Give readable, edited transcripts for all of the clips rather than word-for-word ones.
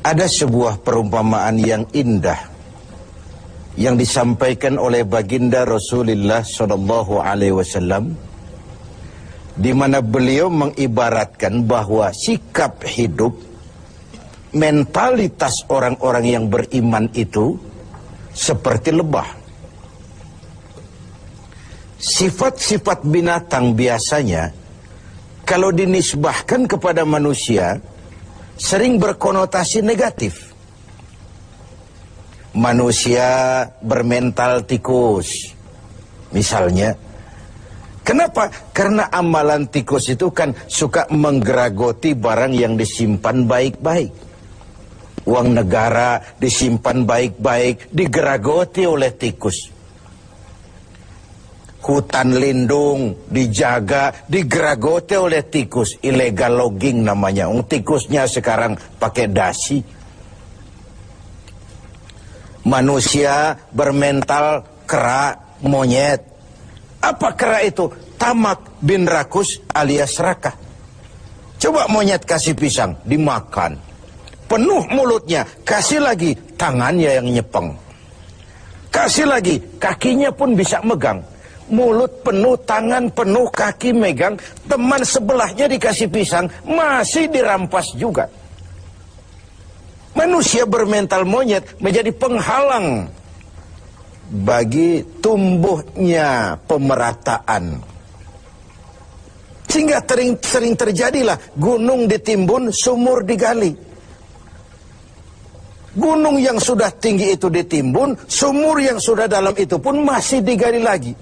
Ada sebuah perumpamaan yang indah yang disampaikan oleh baginda Rasulullah SAW, di mana beliau mengibaratkan bahwa sikap hidup, mentalitas orang-orang yang beriman itu seperti lebah. Sifat-sifat binatang biasanya kalau dinisbahkan kepada manusia sering berkonotasi negatif. Manusia bermental tikus misalnya. Kenapa? Karena amalan tikus itu kan suka menggeragoti barang yang disimpan baik-baik. Uang negara disimpan baik-baik, digeragoti oleh tikus. Hutan lindung dijaga, digeragoti oleh tikus. Illegal logging namanya. Tikusnya sekarang pakai dasi. Manusia bermental kera, monyet. Apa kera itu? Tamak bin rakus alias serakah. Coba monyet kasih pisang, dimakan. Penuh mulutnya, kasih lagi tangannya yang nyepeng. Kasih lagi, kakinya pun bisa megang. Mulut penuh, tangan penuh, kaki megang. Teman sebelahnya dikasih pisang, masih dirampas juga. Manusia bermental monyet menjadi penghalang bagi tumbuhnya pemerataan. Sehingga sering terjadilah gunung ditimbun, sumur digali. Gunung yang sudah tinggi itu ditimbun, sumur yang sudah dalam itu pun masih digali lagi.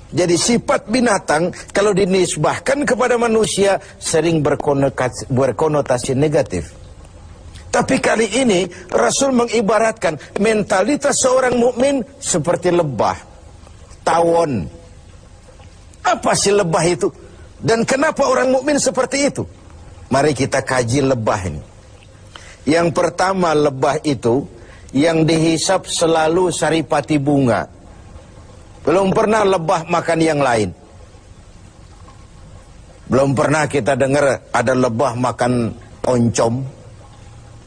Jadi sifat binatang kalau dinisbahkan kepada manusia sering berkonotasi negatif. Tapi kali ini Rasul mengibaratkan mentalitas seorang mukmin seperti lebah, tawon. Apa sih lebah itu? Dan kenapa orang mukmin seperti itu? Mari kita kaji lebah ini. Yang pertama, lebah itu yang dihisap selalu saripati bunga. Belum pernah lebah makan yang lain. Belum pernah kita dengar ada lebah makan oncom,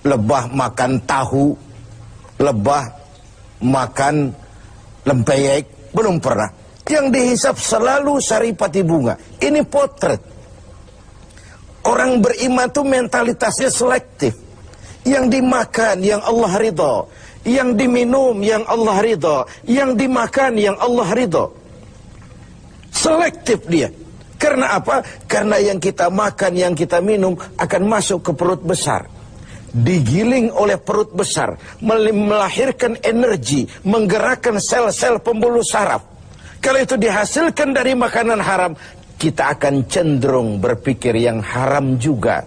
lebah makan tahu, lebah makan lempeyek. Belum pernah. Yang dihisap selalu saripati bunga. Ini potret. Orang beriman itu mentalitasnya selektif. Yang dimakan yang Allah ridha, yang diminum yang Allah ridha, yang dimakan yang Allah ridha. Selektif dia. Karena apa? Karena yang kita makan, yang kita minum akan masuk ke perut besar. Digiling oleh perut besar, melahirkan energi, menggerakkan sel-sel pembuluh saraf. Kalau itu dihasilkan dari makanan haram, kita akan cenderung berpikir yang haram juga.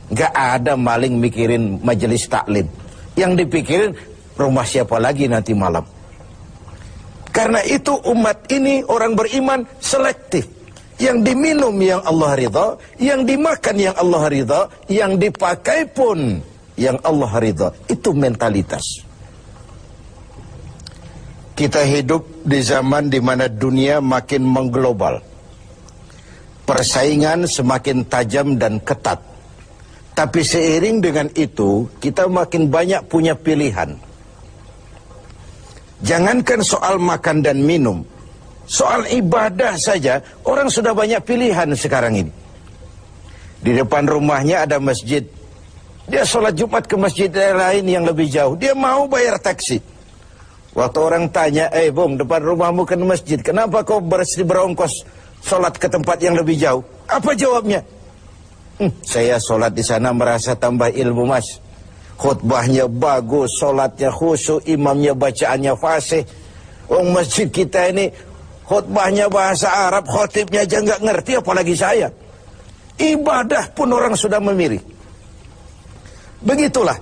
Gak ada maling mikirin majelis taklim. Yang dipikirin rumah siapa lagi nanti malam. Karena itu umat ini orang beriman selektif. Yang diminum yang Allah ridha, yang dimakan yang Allah ridha, yang dipakai pun yang Allah ridha. Itu mentalitas. Kita hidup di zaman di mana dunia makin mengglobal. Persaingan semakin tajam dan ketat. Tapi seiring dengan itu, kita makin banyak punya pilihan. Jangankan soal makan dan minum, soal ibadah saja, orang sudah banyak pilihan sekarang ini. Di depan rumahnya ada masjid. Dia sholat Jumat ke masjid lain yang lebih jauh. Dia mau bayar taksi. Waktu orang tanya, bung, depan rumahmu kan masjid, kenapa kau berongkos sholat ke tempat yang lebih jauh? Apa jawabnya? Saya sholat di sana merasa tambah ilmu, mas. Khutbahnya bagus, sholatnya khusyuk, imamnya bacaannya fasih. Masjid kita ini khutbahnya bahasa Arab, khotibnya aja nggak ngerti, apalagi saya. Ibadah pun orang sudah memilih. Begitulah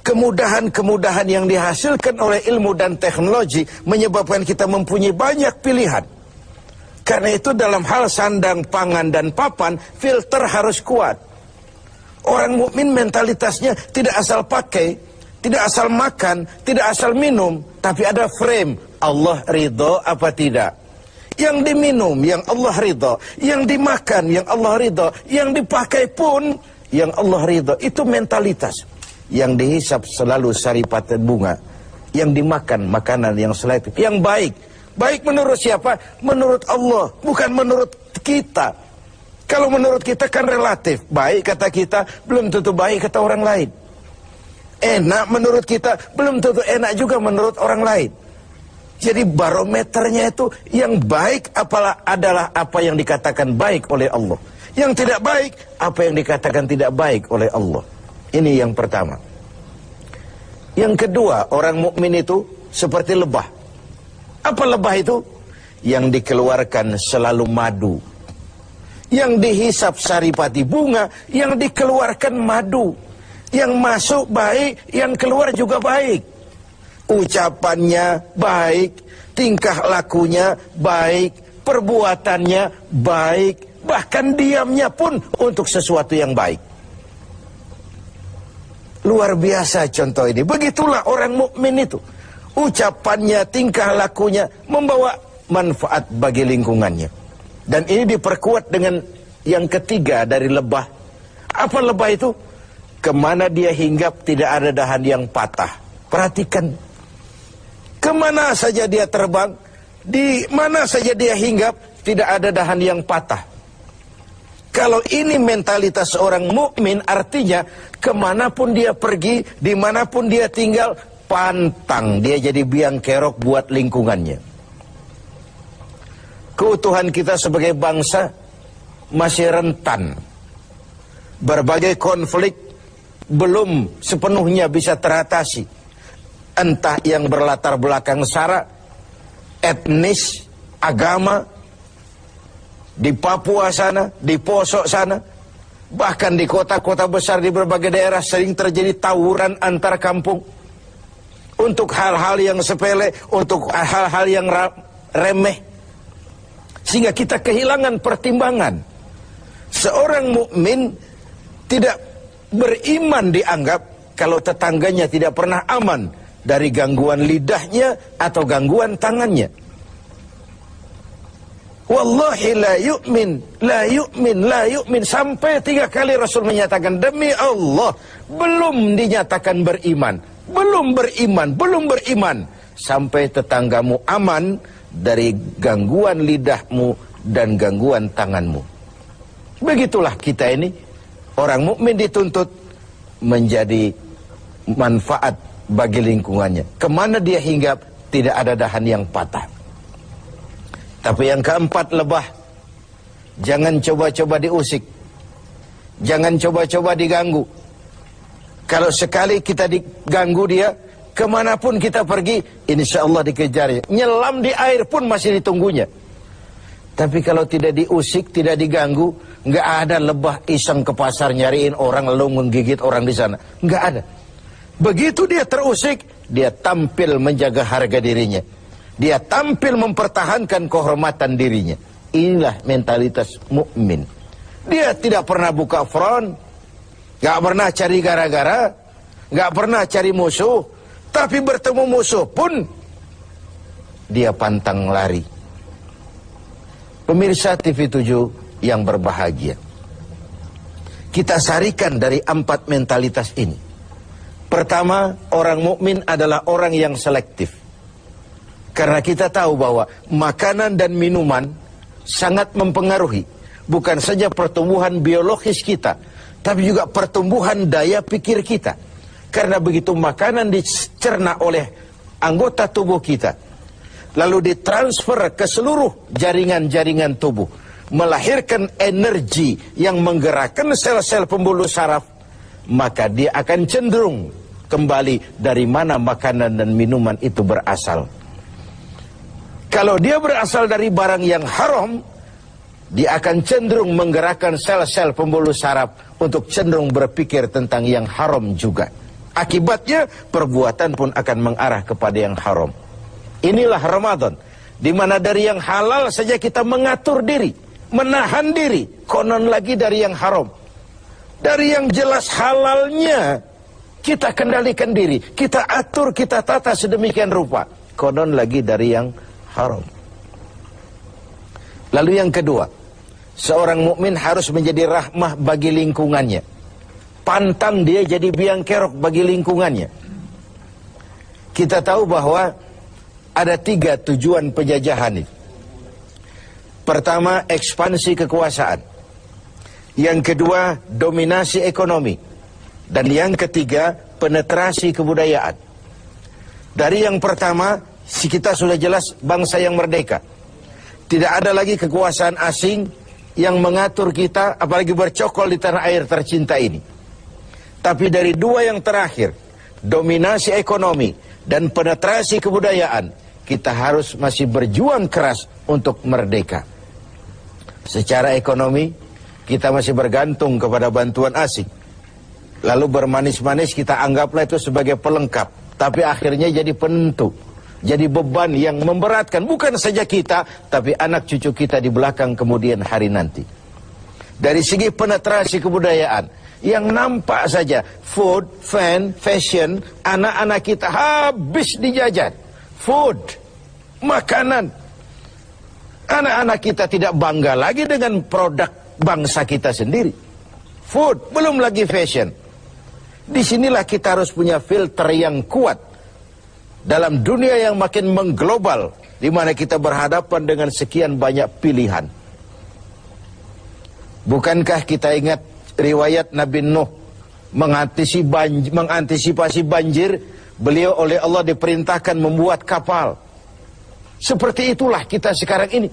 kemudahan-kemudahan yang dihasilkan oleh ilmu dan teknologi menyebabkan kita mempunyai banyak pilihan. Karena itu dalam hal sandang, pangan, dan papan, filter harus kuat. Orang mukmin mentalitasnya tidak asal pakai, tidak asal makan, tidak asal minum, tapi ada frame. Allah ridho apa tidak? Yang diminum, yang Allah ridho. Yang dimakan, yang Allah ridho. Yang dipakai pun, yang Allah ridho. Itu mentalitas. yang dihisap selalu saripat bunga, yang dimakan makanan yang selektif, yang baik. Baik menurut siapa? Menurut Allah, bukan menurut kita. Kalau menurut kita kan relatif. Baik kata kita, belum tentu baik kata orang lain. Enak menurut kita, belum tentu enak juga menurut orang lain. Jadi barometernya itu yang baik adalah apa yang dikatakan baik oleh Allah. Yang tidak baik, apa yang dikatakan tidak baik oleh Allah. Ini yang pertama. Yang kedua, orang mukmin itu seperti lebah. Apa lebah itu? Yang dikeluarkan selalu madu. Yang dihisap saripati bunga, yang dikeluarkan madu. Yang masuk baik, yang keluar juga baik. Ucapannya baik, tingkah lakunya baik, perbuatannya baik, bahkan diamnya pun untuk sesuatu yang baik. Luar biasa contoh ini. Begitulah orang mukmin itu. Ucapannya, tingkah lakunya membawa manfaat bagi lingkungannya. Dan ini diperkuat dengan yang ketiga dari lebah. Apa lebah itu? Kemana dia hinggap tidak ada dahan yang patah. Perhatikan. Kemana saja dia terbang, di mana saja dia hinggap, tidak ada dahan yang patah. Kalau ini mentalitas orang mukmin, artinya kemanapun dia pergi, dimanapun dia tinggal, pantang dia jadi biang kerok buat lingkungannya. Keutuhan kita sebagai bangsa masih rentan. Berbagai konflik belum sepenuhnya bisa teratasi. Entah yang berlatar belakang sara, etnis, agama, di Papua sana, di Poso sana, bahkan di kota-kota besar di berbagai daerah sering terjadi tawuran antar kampung. Untuk hal-hal yang sepele, untuk hal-hal yang remeh. Sehingga kita kehilangan pertimbangan. Seorang mukmin tidak beriman dianggap kalau tetangganya tidak pernah aman dari gangguan lidahnya atau gangguan tangannya. Wallahi la yu'min, la yu'min, la yu'min. Sampai 3 kali Rasul menyatakan, demi Allah, belum dinyatakan beriman. Belum beriman, belum beriman. Sampai tetanggamu aman dari gangguan lidahmu dan gangguan tanganmu. Begitulah kita ini. Orang mukmin dituntut menjadi manfaat bagi lingkungannya. Kemana dia hinggap, tidak ada dahan yang patah. Tapi yang keempat, lebah. Jangan coba-coba diusik. Jangan coba-coba diganggu. Kalau sekali kita diganggu dia, kemanapun kita pergi, insya Allah dikejarnya. Nyelam di air pun masih ditunggunya. Tapi kalau tidak diusik, tidak diganggu, nggak ada lebah iseng ke pasar nyariin orang lalu menggigit orang di sana. Nggak ada. Begitu dia terusik, dia tampil menjaga harga dirinya. Dia tampil mempertahankan kehormatan dirinya. Inilah mentalitas mukmin. Dia tidak pernah buka front, gak pernah cari gara-gara, gak pernah cari musuh. Tapi bertemu musuh pun dia pantang lari. Pemirsa TV 7 yang berbahagia, kita sarikan dari 4 mentalitas ini. Pertama, orang mukmin adalah orang yang selektif. Karena kita tahu bahwa makanan dan minuman sangat mempengaruhi bukan saja pertumbuhan biologis kita, tapi juga pertumbuhan daya pikir kita. Karena begitu makanan dicerna oleh anggota tubuh kita, lalu ditransfer ke seluruh jaringan-jaringan tubuh, melahirkan energi yang menggerakkan sel-sel pembuluh saraf, maka dia akan cenderung kembali dari mana makanan dan minuman itu berasal. Kalau dia berasal dari barang yang haram, dia akan cenderung menggerakkan sel-sel pembuluh saraf untuk cenderung berpikir tentang yang haram juga. Akibatnya perbuatan pun akan mengarah kepada yang haram. Inilah Ramadan, di mana dari yang halal saja kita mengatur diri, menahan diri, konon lagi dari yang haram. Dari yang jelas halalnya kita kendalikan diri, kita atur, kita tata sedemikian rupa, konon lagi dari yang haram. Lalu yang kedua, seorang mukmin harus menjadi rahmah bagi lingkungannya. pantang dia jadi biang kerok bagi lingkungannya. Kita tahu bahwa ada 3 tujuan penjajahan ini. Pertama, ekspansi kekuasaan. Yang kedua, dominasi ekonomi. Dan yang ketiga, penetrasi kebudayaan. Dari yang pertama, kita sudah jelas bangsa yang merdeka. Tidak ada lagi kekuasaan asing yang mengatur kita, apalagi bercokol di tanah air tercinta ini. Tapi dari 2 yang terakhir, dominasi ekonomi dan penetrasi kebudayaan, kita harus masih berjuang keras untuk merdeka. Secara ekonomi, kita masih bergantung kepada bantuan asing. Lalu bermanis-manis kita anggaplah itu sebagai pelengkap. Tapi akhirnya jadi penentu. Jadi beban yang memberatkan. Bukan saja kita, tapi anak cucu kita di belakang kemudian hari nanti. Dari segi penetrasi kebudayaan, yang nampak saja food, fan, fashion, anak-anak kita habis dijajan. Food, makanan. Anak-anak kita tidak bangga lagi dengan produk bangsa kita sendiri. Food, belum lagi fashion. Disinilah kita harus punya filter yang kuat dalam dunia yang makin mengglobal, di mana kita berhadapan dengan sekian banyak pilihan. Bukankah kita ingat riwayat Nabi Nuh mengantisipasi banjir? Beliau oleh Allah diperintahkan membuat kapal. Seperti itulah kita sekarang ini.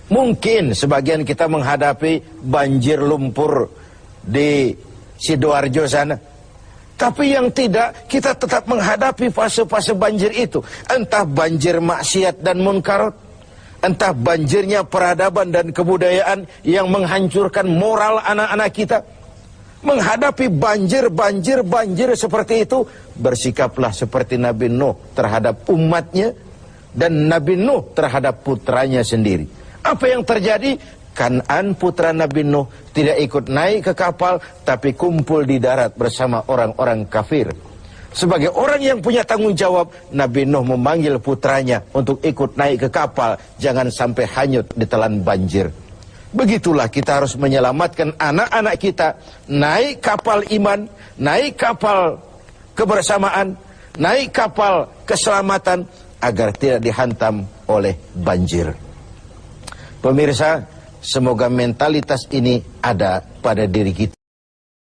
Mungkin sebagian kita menghadapi banjir lumpur di Sidoarjo sana. Tapi yang tidak, kita tetap menghadapi fase-fase banjir itu. Entah banjir maksiat dan munkarat, entah banjirnya peradaban dan kebudayaan yang menghancurkan moral anak-anak kita. Menghadapi banjir seperti itu, bersikaplah seperti Nabi Nuh terhadap umatnya dan Nabi Nuh terhadap putranya sendiri. Apa yang terjadi? Kan'an putra Nabi Nuh tidak ikut naik ke kapal, tapi kumpul di darat bersama orang-orang kafir. Sebagai orang yang punya tanggung jawab, Nabi Nuh memanggil putranya untuk ikut naik ke kapal, jangan sampai hanyut ditelan banjir. Begitulah kita harus menyelamatkan anak-anak kita, naik kapal iman, naik kapal kebersamaan, naik kapal keselamatan, agar tidak dihantam oleh banjir. Pemirsa, semoga mentalitas ini ada pada diri kita.